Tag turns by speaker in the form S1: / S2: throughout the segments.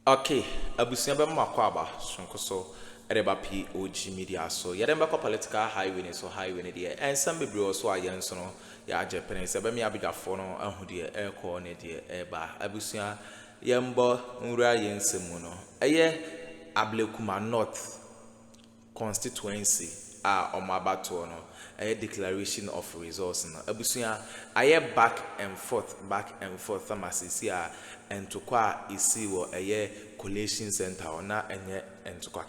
S1: Okay, abusia be makwaba sonko so ereba POG Media so yedem be political highway ne so highway ne de ensam bebre so ayen so no ya Japan se be me abidafo no ahu de eko ne de eba abusia yembo nwura yensemu no eye Ablekuma North constituency omabato no a declaration of resource no abusia aye back and forth amasisia and to kwa isi wo aye collation center ona enye entokwa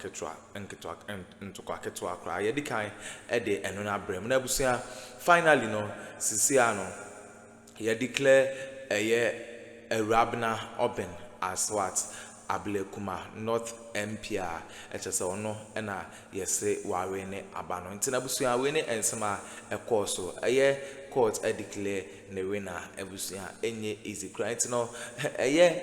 S1: ketwa kra ye dikan e de eno na brem na abusia finally no sisia no ye declare aye Awuruabena Aubyn as what Ablekuma North MPR etese ono na yese wawe ne abano ntina busua we ne ensema ekoso eye court declare ne winner ebusia enye easy crime no eye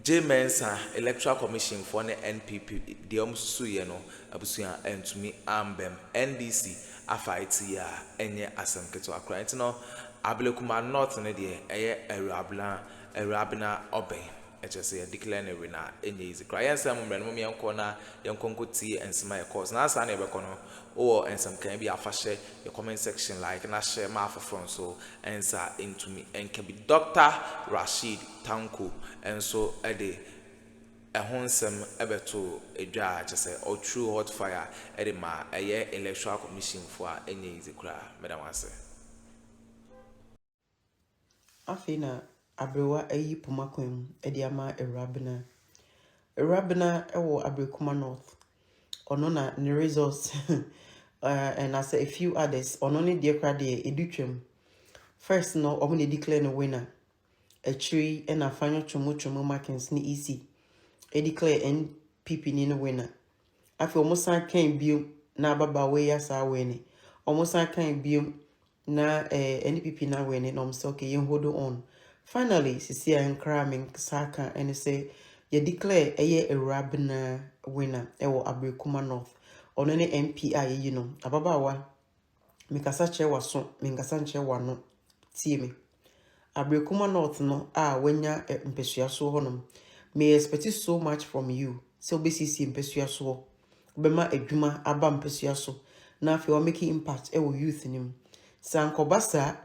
S1: J-Mensa Electoral Commission for the NPP the omsusu ye no abusia entumi ambem NDC afaiti ya enye asemketo akra ntino Ablekuma North ne de eye Awuruabena Aubyn HSA declare ne winner enye easy cry ensem mbrɛ no mienko na yenkonko tie ensema ye course na asa na ebekɔ no o ensem kan bi afahye your comment section like na share ma afofron so ensa into me enke bi Dr. Rashid Tanko enso ede ehonsem ebeto edwa HSA or true hot fire ede ma eye electoral commission for enye easy cry madam wase
S2: afina abrewa ayi pumakwem ediama Awuruabena ewo Ablekuma North ono na ne results and as a few others ono ne de kra de edutwem first no omo ne declare no winner a tree and a final chumu markings ni easy e declare NPP ni no winner afi omo san kan biom na baba we ya sa we ni omo san kan biom na NPP na we ni no mso okay yen hold on. Finally, Sisia and Kraming Saka and say, ye declare a Awuruabena winner, ewo Ablekuma North, on any MPI, you know, Ababawa, Mikasache was so, Mingasanche wano, see me. Ablekuma North no, when ya impesia so honum, may expect so much from you, so BCC impesia so, Bema Eduma, Abam pesia so, now if you are making impact, ewo youth in him. San Kobasa.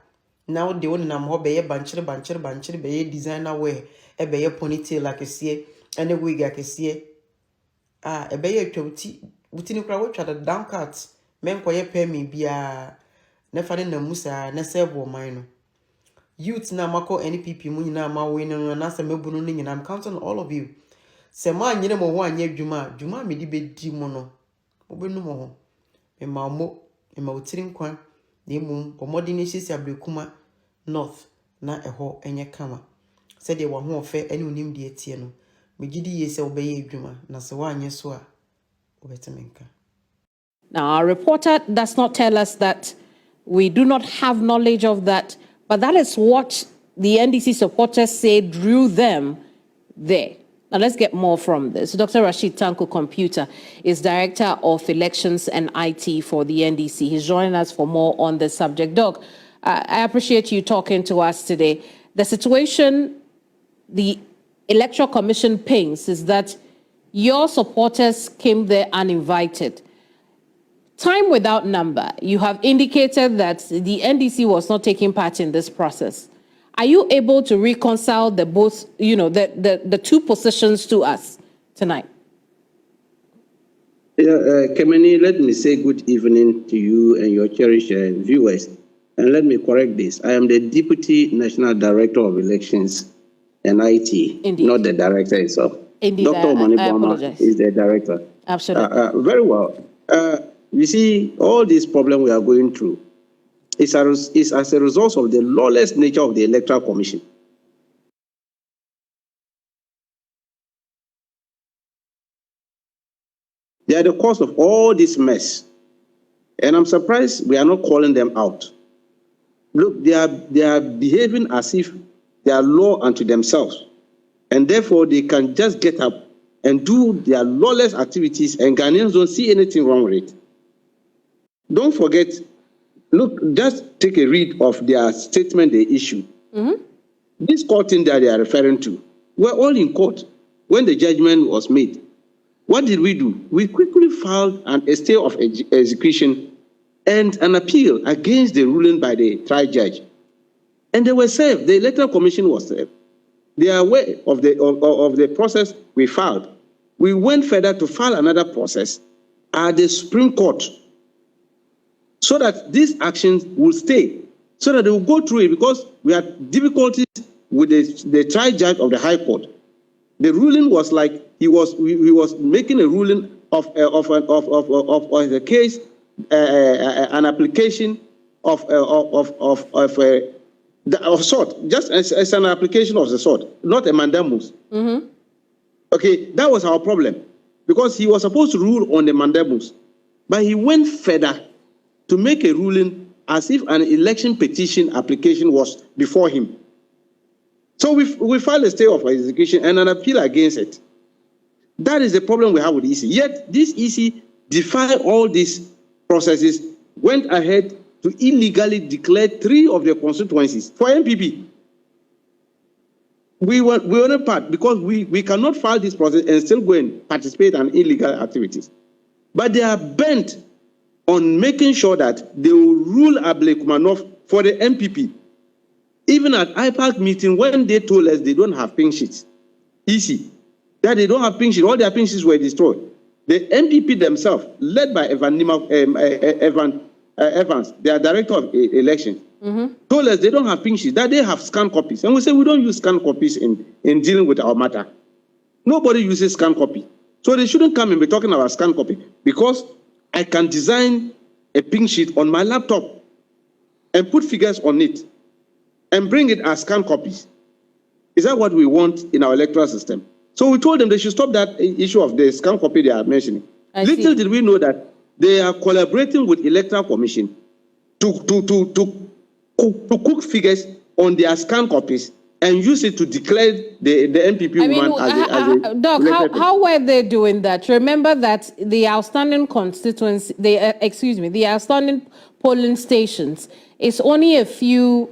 S2: Now the one na mo be banchire be designer wear e be ponytail like a and a wig like a e be twoti butini kra wo twa down cut men koye pay me bia na fa na musa na sebo man no youth na mako NPP mu nyina ma we no na se mebu no nyina I'm counting on all of you se ma nyine mo ho anya dwuma me di be di mo no obenu mo ho me ma otiri nkwan na mum pomodi ni sisi Ablekuma North na eho enye kama said they were ho ofe ene onim de etie no megidi ye se obeye adwuma na se wa anye so a obetemenka.
S3: Now our reporter does not tell us that we do not have knowledge of that, but that is what the NDC supporters say drew them there. Now let's get more from this. Dr. Rashid Tanko Computer is Director of Elections and IT for the NDC. He's joining us for more on this subject. Doc, I appreciate you talking to us today. The situation the Electoral Commission paints is that your supporters came there uninvited. Time without number, you have indicated that the NDC was not taking part in this process. Are you able to reconcile the both, the two positions to us tonight?
S4: Yeah, Kemeni, let me say good evening to you and your cherished viewers. And let me correct this. I am the Deputy National Director of Elections and IT, Indeed. Not the director itself.
S3: Indeed,
S4: Dr. Mahama is the director.
S3: Absolutely.
S4: Very well. You see, all this problem we are going through is as a result of the lawless nature of the Electoral Commission. They are the cause of all this mess. And I'm surprised we are not calling them out. Look, they are behaving as if they are law unto themselves. And therefore, they can just get up and do their lawless activities, and Ghanaians don't see anything wrong with it. Don't forget, look, just take a read of their statement they issued. Mm-hmm. This court thing that they are referring to, we're all in court. when the judgment was made, what did we do? We quickly filed a stay of execution and an appeal against the ruling by the trial judge. And they were served. The Electoral Commission was served. They are aware of the process we filed. We went further to file another process at the Supreme Court so that these actions will stay, so that they will go through it, because we had difficulties with the trial judge of the High Court. The ruling was like he was making a ruling of a case, an application of sort, just as an application of the sort, not a mandamus. Mm-hmm. Okay, that was our problem, because he was supposed to rule on the mandamus, but he went further to make a ruling as if an election petition application was before him. So we filed a stay of execution and an appeal against it. That is the problem we have with EC. Yet this EC defied all these processes, went ahead to illegally declare 3 of their constituencies for MPP. We were not part, because we cannot file this process and still go and participate in illegal activities. But they are bent on making sure that they will rule Ablekuma for the MPP. Even at IPAC meeting, when they told us they don't have pink sheets, easy, that they don't have pink sheets, all their pink sheets were destroyed. The MPP themselves, led by Evans, their director of election, told us they don't have pink sheets, that they have scanned copies. And we say we don't use scanned copies in dealing with our matter. Nobody uses scanned copy. So they shouldn't come and be talking about scanned copy, because I can design a pink sheet on my laptop and put figures on it and bring it as scanned copies. Is that what we want in our electoral system? So we told them they should stop that issue of the scanned copy they are mentioning. Little did we know that they are collaborating with Electoral Commission to cook figures on their scanned copies and use it to declare the MPP woman as a
S3: Doc, how were they doing that? Remember that the outstanding constituency, the outstanding polling stations is only a few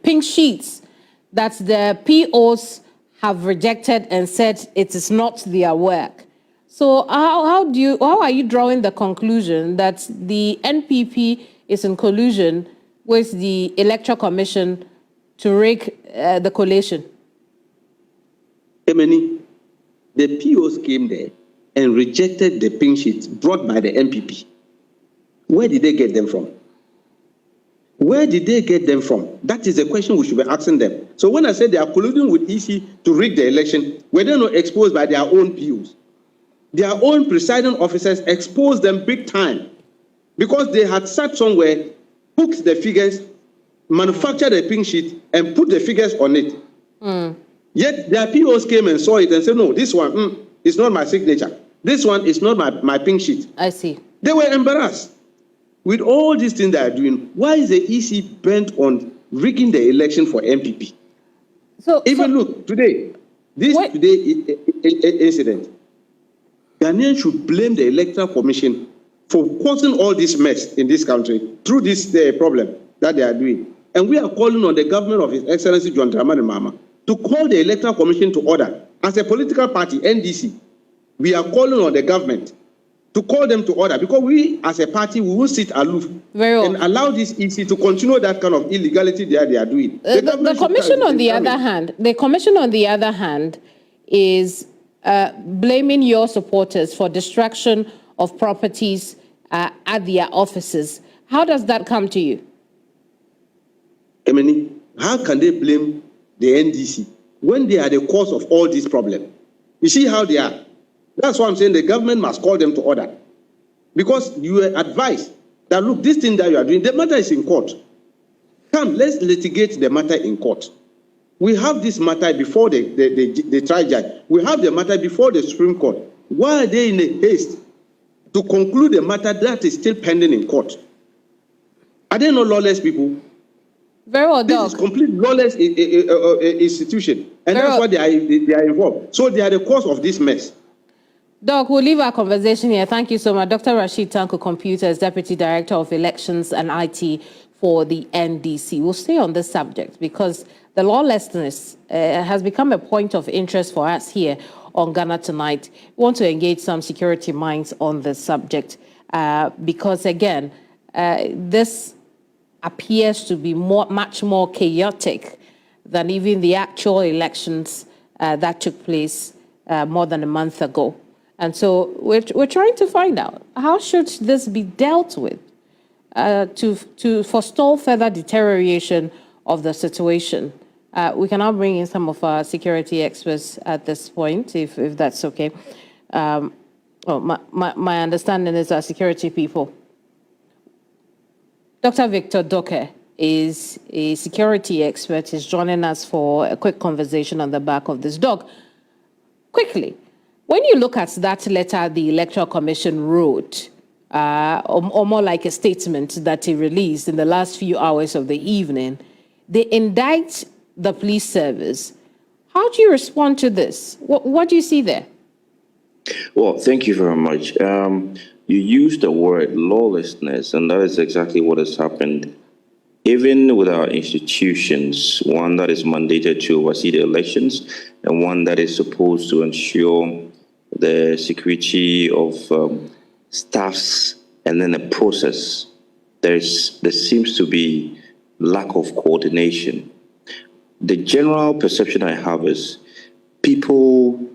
S3: pink sheets that the POs have rejected and said it is not their work. So how are you drawing the conclusion that the NPP is in collusion with the Electoral Commission to rig the collation?
S4: Emily, the POs came there and rejected the pink sheets brought by the NPP. Where did they get them from? Where did they get them from? That is the question we should be asking them. So when I said they are colluding with EC to rig the election, were they not exposed by their own POs? Their own presiding officers exposed them big time, because they had sat somewhere, booked the figures, manufactured a pink sheet, and put the figures on it. Yet their POs came and saw it and said, no, this one is not my signature. This one is not my pink sheet.
S3: I see.
S4: They were embarrassed. With all these things they are doing, why is the EC bent on rigging the election for MPP? Look, today, incident, Ghanaians should blame the Electoral Commission for causing all this mess in this country through this problem that they are doing. And we are calling on the government of His Excellency John Dramani Mahama to call the Electoral Commission to order. As a political party, NDC, we are calling on the government to call them to order, because we, as a party, we will sit aloof and allow this EC to continue that kind of illegality that they are doing.
S3: The commission, on the other hand, is blaming your supporters for destruction of properties at their offices. How does that come to you?
S4: Emily, how can they blame the NDC when they are the cause of all these problems? You see how they are. That's why I'm saying the government must call them to order. Because you were advised that, look, this thing that you are doing, the matter is in court. Come, let's litigate the matter in court. We have this matter before the trial judge. We have the matter before the Supreme Court. Why are they in a haste to conclude a matter that is still pending in court? Are they not lawless people?
S3: Very well, Doc.
S4: This is complete lawless institution. And that's why they are involved. So they are the cause of this mess.
S3: Doc, we'll leave our conversation here. Thank you so much. Dr. Rashid Tanko Computers, Deputy Director of Elections and IT for the NDC. We'll stay on this subject because the lawlessness has become a point of interest for us here on Ghana Tonight. We want to engage some security minds on this subject because, again, this appears to be much more chaotic than even the actual elections that took place more than a month ago. And so we're trying to find out how should this be dealt with to forestall further deterioration of the situation. We can now bring in some of our security experts at this point, if that's okay. My understanding is our security people. Dr. Victor Doke is a security expert. He's joining us for a quick conversation on the back of this. Doc, quickly, when you look at that letter the Electoral Commission wrote, or more like a statement that he released in the last few hours of the evening, they indict the police service. How do you respond to this? What do you see there?
S5: Well, thank you very much. You used the word lawlessness, and that is exactly what has happened. Even with our institutions, one that is mandated to oversee the elections and one that is supposed to ensure the security of staffs and then the process, there seems to be lack of coordination. The general perception I have is people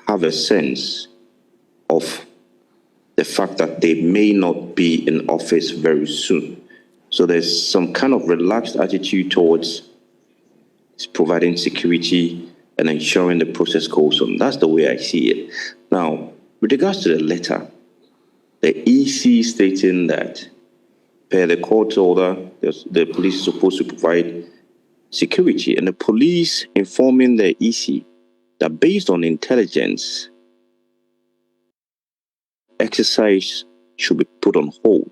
S5: have a sense of the fact that they may not be in office very soon. So there's some kind of relaxed attitude towards providing security and ensuring the process goes on. That's the way I see it. Now, with regards to the letter, the EC stating that per the court order, the police is supposed to provide security, and the police informing the EC that based on intelligence, exercise should be put on hold.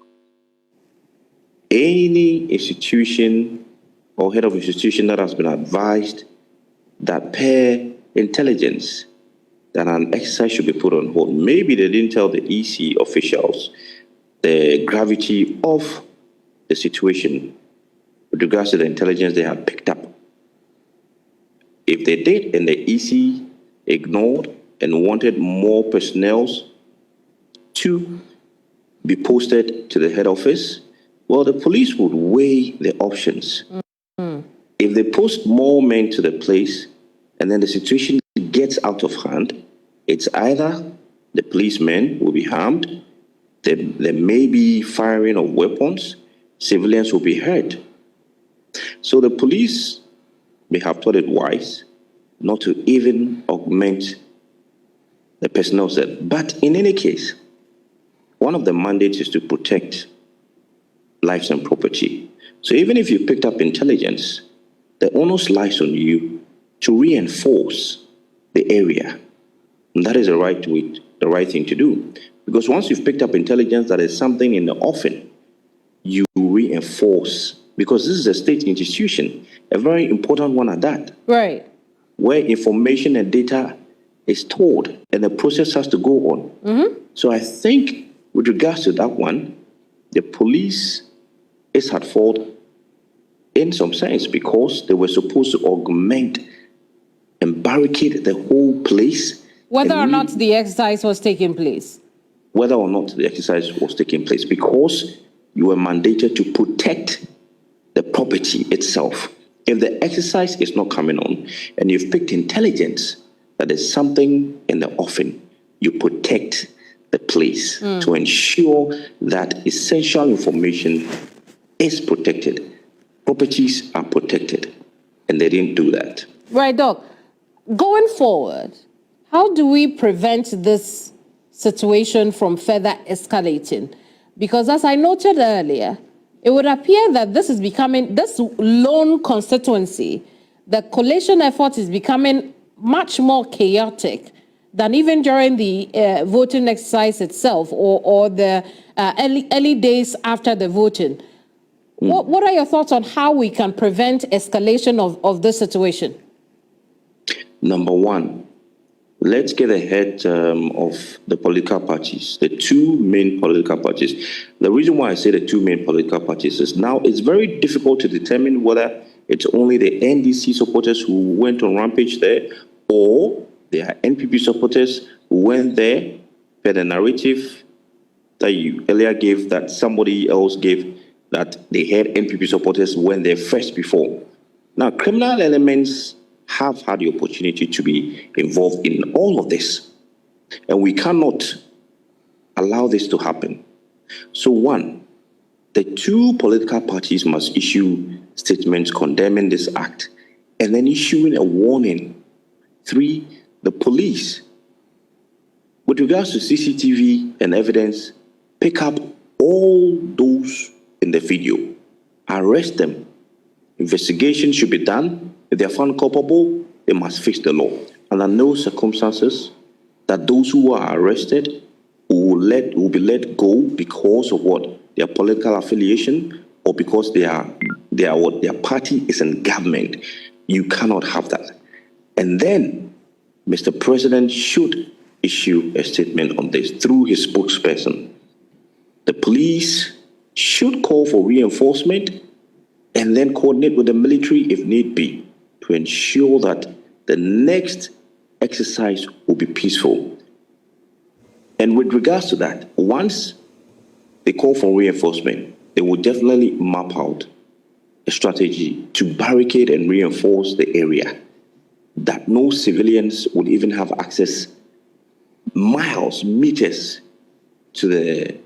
S5: Any institution or head of institution that has been advised that per intelligence that an exercise should be put on hold, maybe they didn't tell the EC officials the gravity of the situation with regards to the intelligence they had picked up. If they did and the EC ignored and wanted more personnel to be posted to the head office, well, the police would weigh the options. If they post more men to the place and then the situation gets out of hand, it's either the policemen will be harmed, there may be firing of weapons, civilians will be hurt. So the police may have thought it wise not to even augment the personnel set. But in any case, one of the mandates is to protect lives and property. So even if you picked up intelligence, the onus lies on you to reinforce the area. And that is the right thing to do. Because once you've picked up intelligence that is something in the offing, you reinforce, because this is a state institution, a very important one at that.
S3: Right.
S5: Where information and data is stored and the process has to go on. Mm-hmm. So I think with regards to that one, the police is at fault in some sense because they were supposed to augment and barricade the whole place.
S3: Whether or not the exercise was taking place.
S5: Whether or not the exercise was taking place, because you were mandated to protect the property itself. If the exercise is not coming on and you've picked intelligence that there's something in the offing, you protect the place to ensure that essential information is protected. Properties are protected, and they didn't do that.
S3: Right, Doc. Going forward, how do we prevent this situation from further escalating? Because as I noted earlier, it would appear that this is becoming, this lone constituency, the collation effort is becoming much more chaotic than even during the voting exercise itself or the early days after the voting. What are your thoughts on how we can prevent escalation of this situation?
S5: Number one, let's get ahead of the political parties, the two main political parties. The reason why I say the two main political parties is now it's very difficult to determine whether it's only the NDC supporters who went on rampage there, or there are NPP supporters who went there per the narrative that you earlier gave, that somebody else gave, that they had NPP supporters went there first before. Now, criminal elements have had the opportunity to be involved in all of this, and we cannot allow this to happen. So one, the two political parties must issue statements condemning this act and then issuing a warning. Three, the police, with regards to CCTV and evidence, pick up all those in the video, arrest them. Investigation should be done. If they are found culpable, they must face the law. Under no circumstances that those who are arrested will be let go because of what? Their political affiliation, or because their party is in government. You cannot have that. And then Mr. President should issue a statement on this through his spokesperson. The police should call for reinforcement and then coordinate with the military if need be to ensure that the next exercise will be peaceful. And with regards to that, once they call for reinforcement, they will definitely map out a strategy to barricade and reinforce the area, that no civilians would even have access miles, meters to the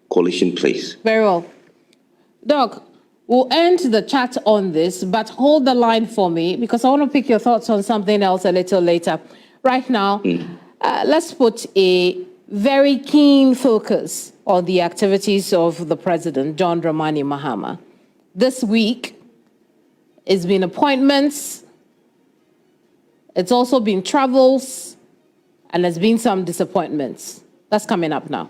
S5: coalition place.
S3: Very well. Doc, we'll end the chat on this, but hold the line for me because I want to pick your thoughts on something else a little later. Right now, let's put a very keen focus on the activities of the President, John Dramani Mahama. This week, it's been appointments, it's also been travels, and there's been some disappointments. That's coming up now.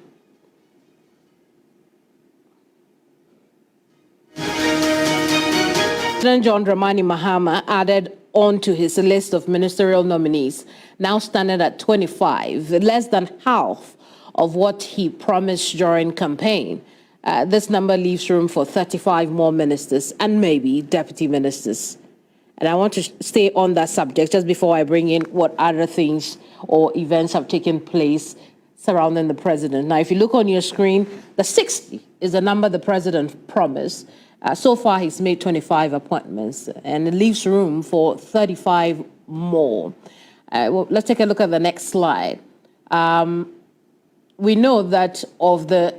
S3: President John Dramani Mahama added on to his list of ministerial nominees, now standing at 25, less than half of what he promised during campaign. This number leaves room for 35 more ministers and maybe deputy ministers. And I want to stay on that subject just before I bring in what other things or events have taken place surrounding the president. Now, if you look on your screen, the 60 is the number the president promised. So far, he's made 25 appointments, and it leaves room for 35 more. Well, let's take a look at the next slide. We know that of the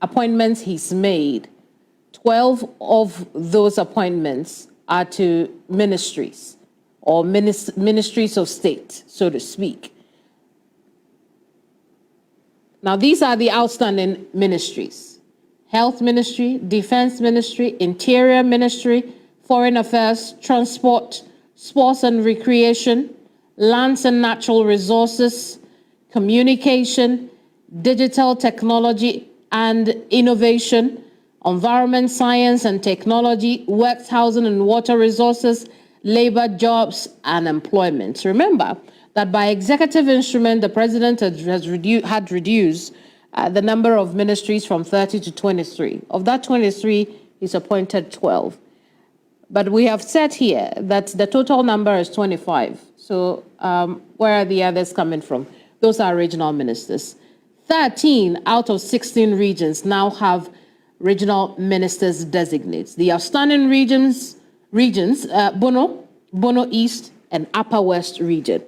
S3: appointments he's made, 12 of those appointments are to ministries or ministries of state, so to speak. Now, these are the outstanding ministries: Health Ministry, Defense Ministry, Interior Ministry, Foreign Affairs, Transport, Sports and Recreation, Lands and Natural Resources, Communication, Digital Technology and Innovation, Environment, Science and Technology, Works, Housing and Water Resources, Labor, Jobs and Employment. Remember that by executive instrument, the president had reduced the number of ministries from 30 to 23. Of that 23, he's appointed 12. But we have said here that the total number is 25. So where are the others coming from? Those are regional ministers. 13 out of 16 regions now have regional ministers designates. The outstanding regions, Bono East and Upper West region.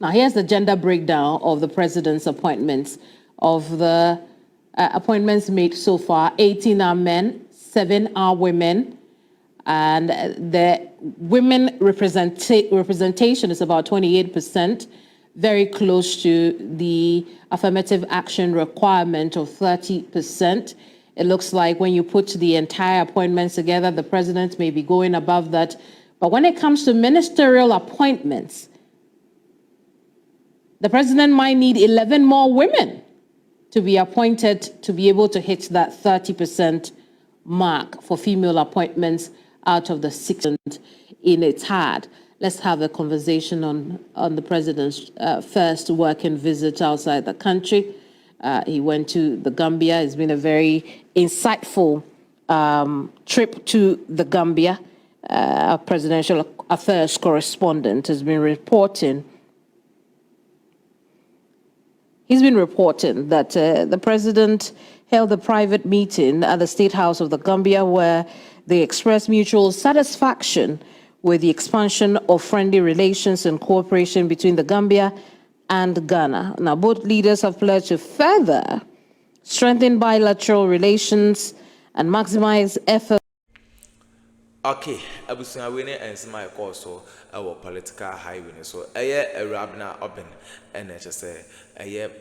S3: Now, here's the gender breakdown of the president's appointments. Of the appointments made so far, 18 are men, 7 are women, and the women representation is about 28%, very close to the affirmative action requirement of 30%. It looks like when you put the entire appointments together, the president may be going above that. But when it comes to ministerial appointments, the president might need 11 more women to be appointed to be able to hit that 30% mark for female appointments out of the 6 in its had. let's have a conversation on the president's first working visit outside the country. He went to the Gambia. It's been a very insightful trip to the Gambia. Our presidential affairs correspondent has been reporting. He's been reporting that the president held a private meeting at the State House of the Gambia where they expressed mutual satisfaction with the expansion of friendly relations and cooperation between the Gambia and Ghana. Now, both leaders have pledged to further strengthen bilateral relations and maximize efforts.
S1: Okay, abusunya we ne ensema e call so our political highway so Awuruabena Aubyn and say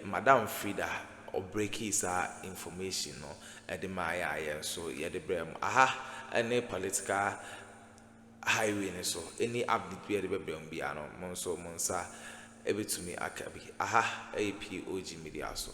S1: Madam Frida or breakies information no at the Maya so the brem any political highway so any update we the biano monso monsa ebe to me akabi POG Media so